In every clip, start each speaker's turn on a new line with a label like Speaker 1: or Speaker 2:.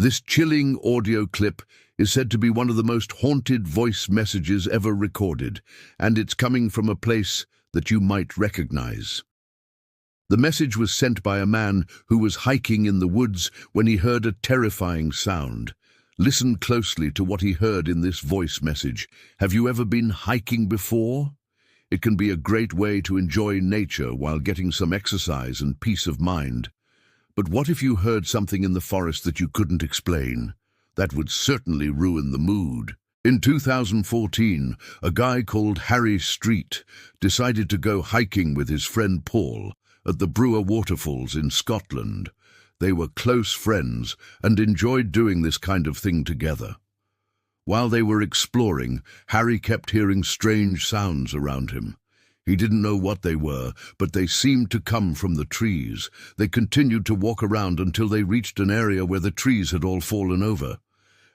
Speaker 1: This chilling audio clip is said to be one of the most haunted voice messages ever recorded, and it's coming from a place that you might recognize. The message was sent by a man who was hiking in the woods when he heard a terrifying sound. Listen closely to what he heard in this voice message. Have you ever been hiking before? It can be a great way to enjoy nature while getting some exercise and peace of mind. But what if you heard something in the forest that you couldn't explain? That would certainly ruin the mood. In 2014, a guy called Harry Street decided to go hiking with his friend Paul at the Brewer Waterfalls in Scotland. They were close friends and enjoyed doing this kind of thing together. While they were exploring, Harry kept hearing strange sounds around him. He didn't know what they were, but they seemed to come from the trees. They continued to walk around until they reached an area where the trees had all fallen over.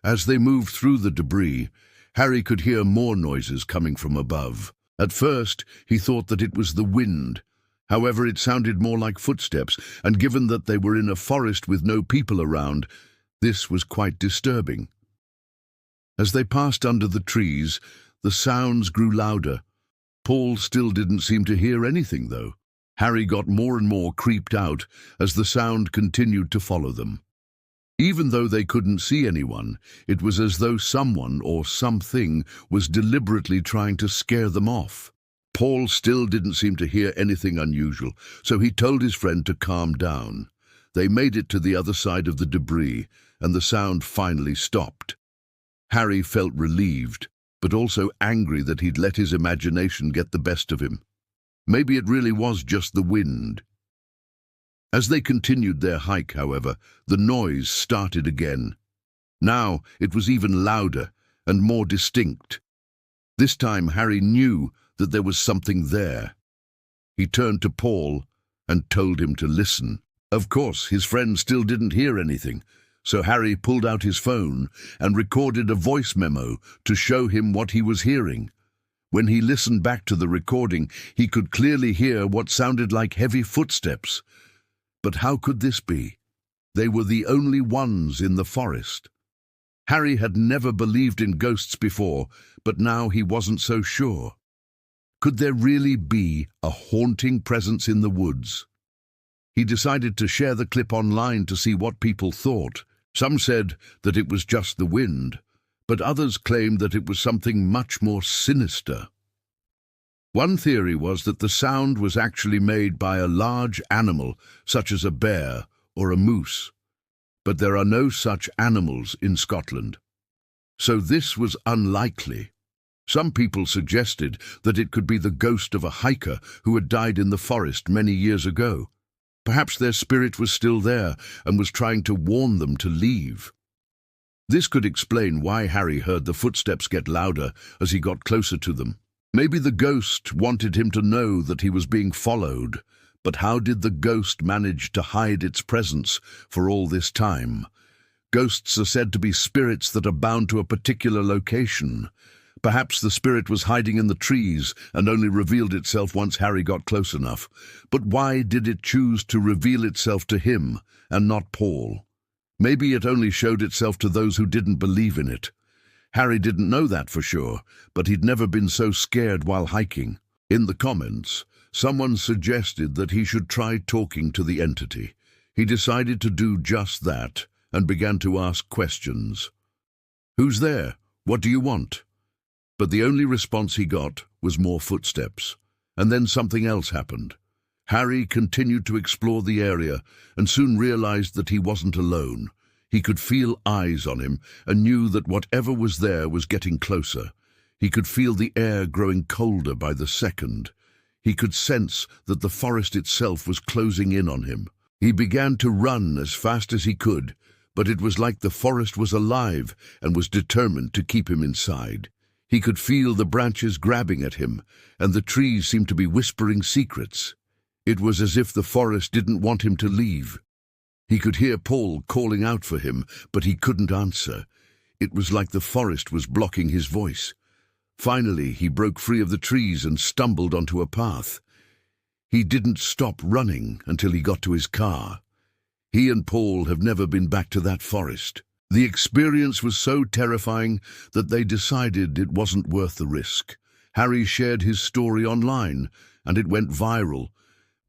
Speaker 1: As they moved through the debris, Harry could hear more noises coming from above. At first, he thought that it was the wind. However, it sounded more like footsteps, and given that they were in a forest with no people around, this was quite disturbing. As they passed under the trees, the sounds grew louder. Paul still didn't seem to hear anything, though. Harry got more and more creeped out as the sound continued to follow them. Even though they couldn't see anyone, it was as though someone or something was deliberately trying to scare them off. Paul still didn't seem to hear anything unusual, so he told his friend to calm down. They made it to the other side of the debris, and the sound finally stopped. Harry felt relieved, but also angry that he'd let his imagination get the best of him. Maybe it really was just the wind. As they continued their hike, however, the noise started again. Now it was even louder and more distinct. This time Harry knew that there was something there. He turned to Paul and told him to listen. Of course, his friend still didn't hear anything, so Harry pulled out his phone and recorded a voice memo to show him what he was hearing. When he listened back to the recording, he could clearly hear what sounded like heavy footsteps. But how could this be? They were the only ones in the forest. Harry had never believed in ghosts before, but now he wasn't so sure. Could there really be a haunting presence in the woods? He decided to share the clip online to see what people thought. Some said that it was just the wind, but others claimed that it was something much more sinister. One theory was that the sound was actually made by a large animal, such as a bear or a moose. But there are no such animals in Scotland. So this was unlikely. Some people suggested that it could be the ghost of a hiker who had died in the forest many years ago. Perhaps their spirit was still there and was trying to warn them to leave. This could explain why Harry heard the footsteps get louder as he got closer to them. Maybe the ghost wanted him to know that he was being followed, but how did the ghost manage to hide its presence for all this time? Ghosts are said to be spirits that are bound to a particular location. Perhaps the spirit was hiding in the trees and only revealed itself once Harry got close enough. But why did it choose to reveal itself to him and not Paul? Maybe it only showed itself to those who didn't believe in it. Harry didn't know that for sure, but he'd never been so scared while hiking. In the comments, someone suggested that he should try talking to the entity. He decided to do just that and began to ask questions. "Who's there? What do you want?" But the only response he got was more footsteps. And then something else happened. Harry continued to explore the area and soon realized that he wasn't alone. He could feel eyes on him and knew that whatever was there was getting closer. He could feel the air growing colder by the second. He could sense that the forest itself was closing in on him. He began to run as fast as he could, but it was like the forest was alive and was determined to keep him inside. He could feel the branches grabbing at him, and the trees seemed to be whispering secrets. It was as if the forest didn't want him to leave. He could hear Paul calling out for him, but he couldn't answer. It was like the forest was blocking his voice. Finally, he broke free of the trees and stumbled onto a path. He didn't stop running until he got to his car. He and Paul have never been back to that forest. The experience was so terrifying that they decided it wasn't worth the risk. Harry shared his story online, and it went viral.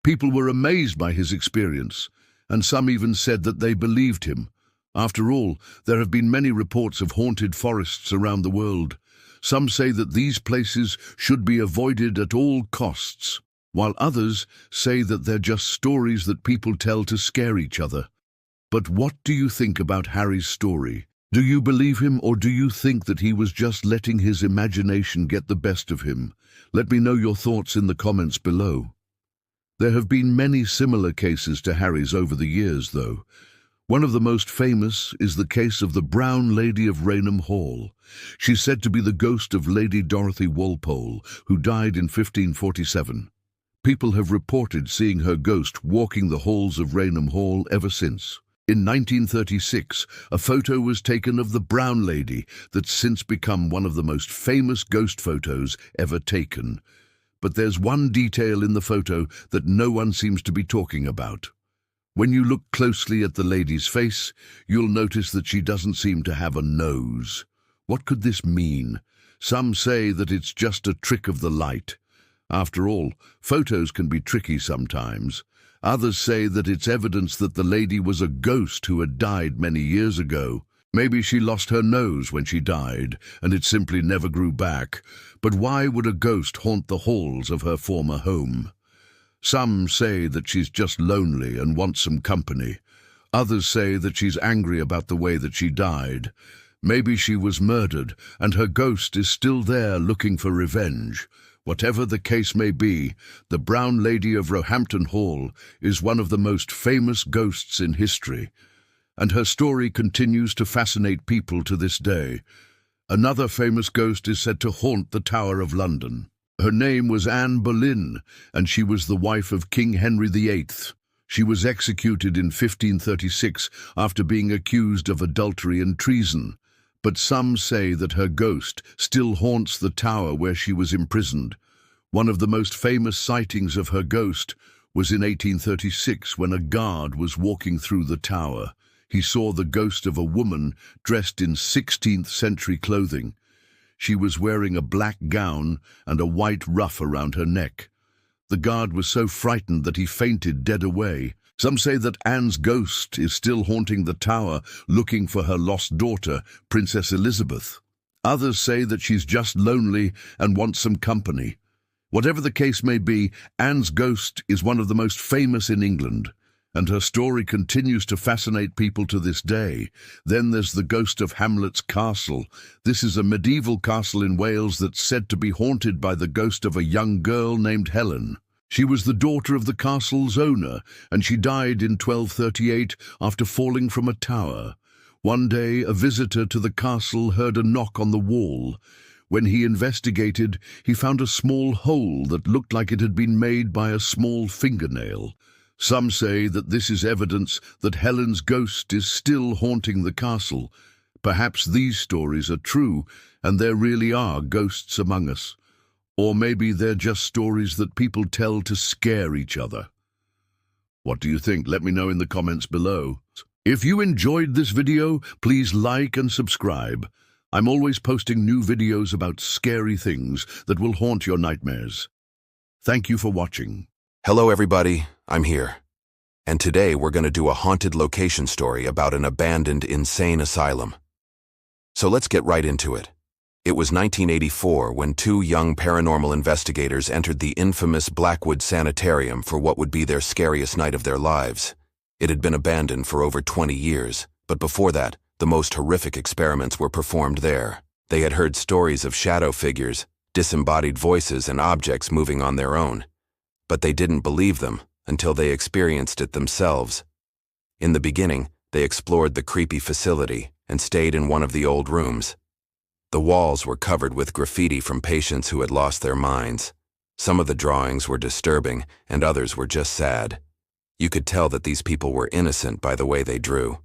Speaker 1: People were amazed by his experience, and some even said that they believed him. After all, there have been many reports of haunted forests around the world. Some say that these places should be avoided at all costs, while others say that they're just stories that people tell to scare each other. But what do you think about Harry's story? Do you believe him, or do you think that he was just letting his imagination get the best of him? Let me know your thoughts in the comments below. There have been many similar cases to Harry's over the years, though. One of the most famous is the case of the Brown Lady of Raynham Hall. She's said to be the ghost of Lady Dorothy Walpole, who died in 1547. People have reported seeing her ghost walking the halls of Raynham Hall ever since. In 1936, a photo was taken of the Brown Lady that's since become one of the most famous ghost photos ever taken. But there's one detail in the photo that no one seems to be talking about. When you look closely at the lady's face, you'll notice that she doesn't seem to have a nose. What could this mean? Some say that it's just a trick of the light. After all, photos can be tricky sometimes. Others say that it's evidence that the lady was a ghost who had died many years ago. Maybe she lost her nose when she died, and it simply never grew back. But why would a ghost haunt the halls of her former home? Some say that she's just lonely and wants some company. Others say that she's angry about the way that she died. Maybe she was murdered, and her ghost is still there looking for revenge. Whatever the case may be, the Brown Lady of Roehampton Hall is one of the most famous ghosts in history, and her story continues to fascinate people to this day. Another famous ghost is said to haunt the Tower of London. Her name was Anne Boleyn, and she was the wife of King Henry VIII. She was executed in 1536 after being accused of adultery and treason. But some say that her ghost still haunts the tower where she was imprisoned. One of the most famous sightings of her ghost was in 1836 when a guard was walking through the tower. He saw the ghost of a woman dressed in 16th century clothing. She was wearing a black gown and a white ruff around her neck. The guard was so frightened that he fainted dead away. Some say that Anne's ghost is still haunting the tower, looking for her lost daughter, Princess Elizabeth. Others say that she's just lonely and wants some company. Whatever the case may be, Anne's ghost is one of the most famous in England, and her story continues to fascinate people to this day. Then there's the ghost of Hamlet's Castle. This is a medieval castle in Wales that's said to be haunted by the ghost of a young girl named Helen. She was the daughter of the castle's owner, and she died in 1238 after falling from a tower. One day, a visitor to the castle heard a knock on the wall. When he investigated, he found a small hole that looked like it had been made by a small fingernail. Some say that this is evidence that Helen's ghost is still haunting the castle. Perhaps these stories are true, and there really are ghosts among us. Or maybe they're just stories that people tell to scare each other. What do you think? Let me know in the comments below. If you enjoyed this video, please like and subscribe. I'm always posting new videos about scary things that will haunt your nightmares. Thank you for watching.
Speaker 2: Hello everybody, I'm here. And today we're going to do a haunted location story about an abandoned insane asylum. So let's get right into it. It was 1984 when two young paranormal investigators entered the infamous Blackwood Sanitarium for what would be their scariest night of their lives. It had been abandoned for over 20 years, but before that, the most horrific experiments were performed there. They had heard stories of shadow figures, disembodied voices, and objects moving on their own. But they didn't believe them until they experienced it themselves. In the beginning, they explored the creepy facility and stayed in one of the old rooms. The walls were covered with graffiti from patients who had lost their minds. Some of the drawings were disturbing, and others were just sad. You could tell that these people were innocent by the way they drew.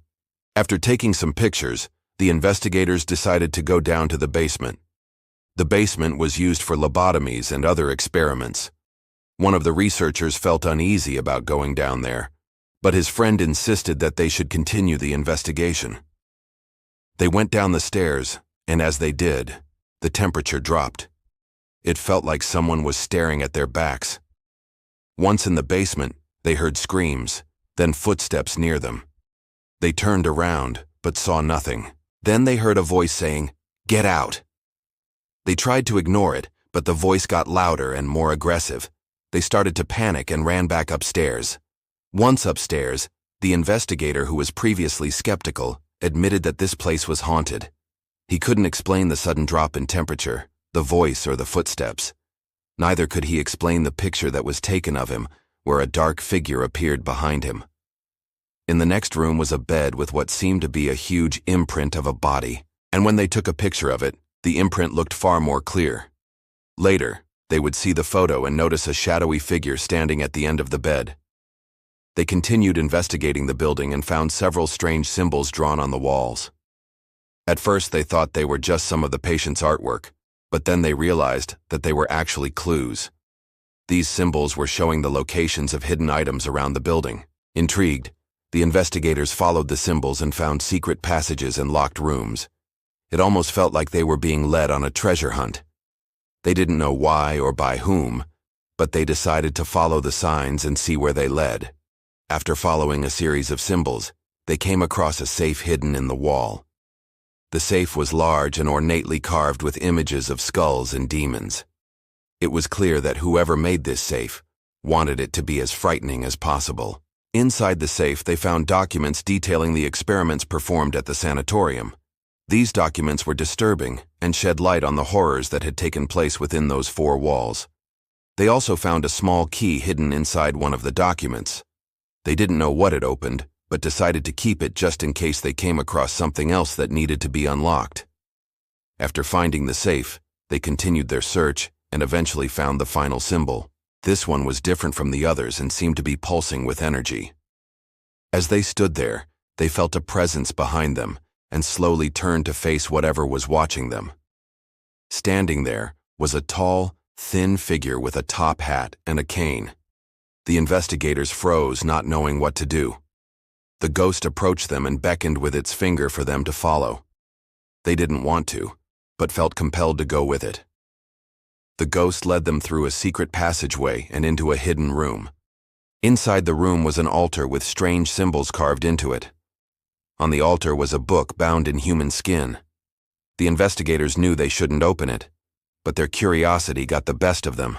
Speaker 2: After taking some pictures, the investigators decided to go down to the basement. The basement was used for lobotomies and other experiments. One of the researchers felt uneasy about going down there, but his friend insisted that they should continue the investigation. They went down the stairs, and as they did, the temperature dropped. It felt like someone was staring at their backs. Once in the basement, they heard screams, then footsteps near them. They turned around, but saw nothing. Then they heard a voice saying, "Get out!" They tried to ignore it, but the voice got louder and more aggressive. They started to panic and ran back upstairs. Once upstairs, the investigator, who was previously skeptical, admitted that this place was haunted. He couldn't explain the sudden drop in temperature, the voice, or the footsteps. Neither could he explain the picture that was taken of him, where a dark figure appeared behind him. In the next room was a bed with what seemed to be a huge imprint of a body, and when they took a picture of it, the imprint looked far more clear. Later, they would see the photo and notice a shadowy figure standing at the end of the bed. They continued investigating the building and found several strange symbols drawn on the walls. At first, they thought they were just some of the patient's artwork, but then they realized that they were actually clues. These symbols were showing the locations of hidden items around the building. Intrigued, the investigators followed the symbols and found secret passages and locked rooms. It almost felt like they were being led on a treasure hunt. They didn't know why or by whom, but they decided to follow the signs and see where they led. After following a series of symbols, they came across a safe hidden in the wall. The safe was large and ornately carved with images of skulls and demons. It was clear that whoever made this safe wanted it to be as frightening as possible. Inside the safe, they found documents detailing the experiments performed at the sanatorium. These documents were disturbing and shed light on the horrors that had taken place within those four walls. They also found a small key hidden inside one of the documents. They didn't know what it opened, but decided to keep it just in case they came across something else that needed to be unlocked. After finding the safe, they continued their search and eventually found the final symbol. This one was different from the others and seemed to be pulsing with energy. As they stood there, they felt a presence behind them and slowly turned to face whatever was watching them. Standing there was a tall, thin figure with a top hat and a cane. The investigators froze, not knowing what to do. The ghost approached them and beckoned with its finger for them to follow. They didn't want to, but felt compelled to go with it. The ghost led them through a secret passageway and into a hidden room. Inside the room was an altar with strange symbols carved into it. On the altar was a book bound in human skin. The investigators knew they shouldn't open it, but their curiosity got the best of them.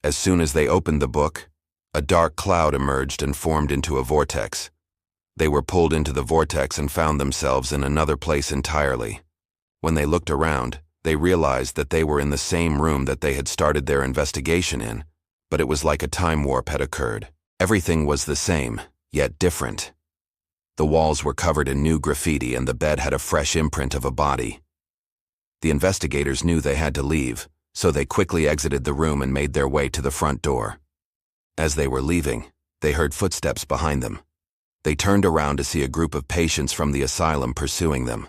Speaker 2: As soon as they opened the book, a dark cloud emerged and formed into a vortex. They were pulled into the vortex and found themselves in another place entirely. When they looked around, they realized that they were in the same room that they had started their investigation in, but it was like a time warp had occurred. Everything was the same, yet different. The walls were covered in new graffiti and the bed had a fresh imprint of a body. The investigators knew they had to leave, so they quickly exited the room and made their way to the front door. As they were leaving, they heard footsteps behind them. They turned around to see a group of patients from the asylum pursuing them.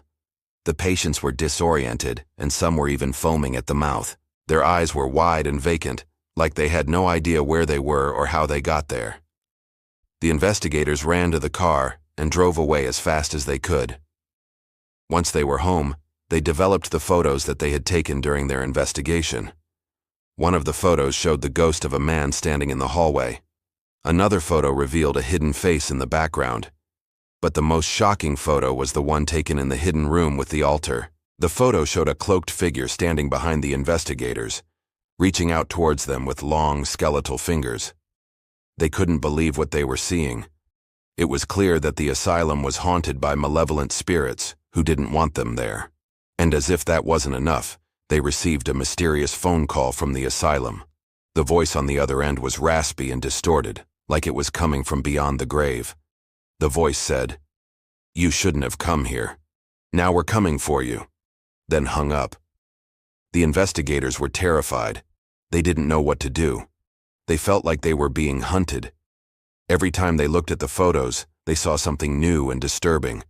Speaker 2: The patients were disoriented, and some were even foaming at the mouth. Their eyes were wide and vacant, like they had no idea where they were or how they got there. The investigators ran to the car and drove away as fast as they could. Once they were home, they developed the photos that they had taken during their investigation. One of the photos showed the ghost of a man standing in the hallway. Another photo revealed a hidden face in the background. But the most shocking photo was the one taken in the hidden room with the altar. The photo showed a cloaked figure standing behind the investigators, reaching out towards them with long, skeletal fingers. They couldn't believe what they were seeing. It was clear that the asylum was haunted by malevolent spirits who didn't want them there. And as if that wasn't enough, they received a mysterious phone call from the asylum. The voice on the other end was raspy and distorted, like it was coming from beyond the grave. The voice said, "You shouldn't have come here. Now we're coming for you," then hung up. The investigators were terrified. They didn't know what to do. They felt like they were being hunted. Every time they looked at the photos, they saw something new and disturbing.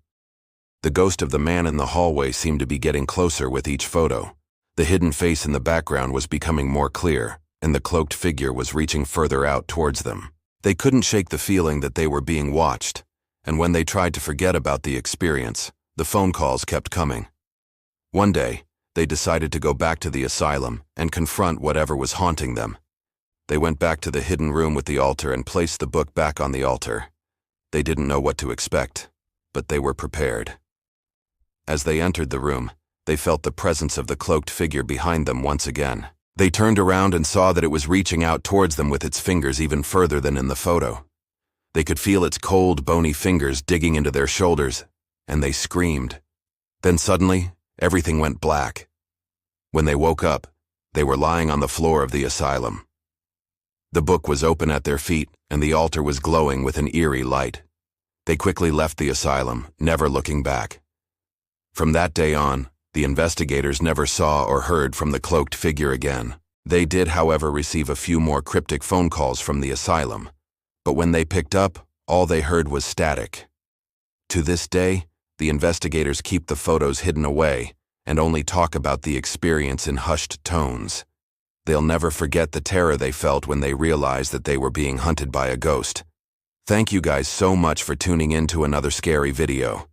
Speaker 2: The ghost of the man in the hallway seemed to be getting closer with each photo. The hidden face in the background was becoming more clear, and the cloaked figure was reaching further out towards them. They couldn't shake the feeling that they were being watched, and when they tried to forget about the experience, The phone calls kept coming. One day, they decided to go back to the asylum and confront whatever was haunting them. They went back to the hidden room with the altar and placed the book back on the altar. They didn't know what to expect, but they were prepared. As they entered the room, they felt the presence of the cloaked figure behind them once again. They turned around and saw that it was reaching out towards them with its fingers even further than in the photo. They could feel its cold, bony fingers digging into their shoulders, and they screamed. Then suddenly, everything went black. When they woke up, they were lying on the floor of the asylum. The book was open at their feet, and the altar was glowing with an eerie light. They quickly left the asylum, never looking back. From that day on, the investigators never saw or heard from the cloaked figure again. They did, however, receive a few more cryptic phone calls from the asylum, but when they picked up, all they heard was static. To this day, the investigators keep the photos hidden away and only talk about the experience in hushed tones. They'll never forget the terror they felt when they realized that they were being hunted by a ghost. Thank you guys so much for tuning in to another scary video.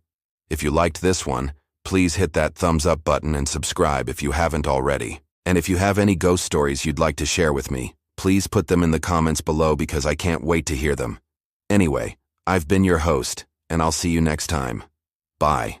Speaker 2: If you liked this one, please hit that thumbs up button and subscribe if you haven't already. And if you have any ghost stories you'd like to share with me, please put them in the comments below because I can't wait to hear them. Anyway, I've been your host, and I'll see you next time. Bye.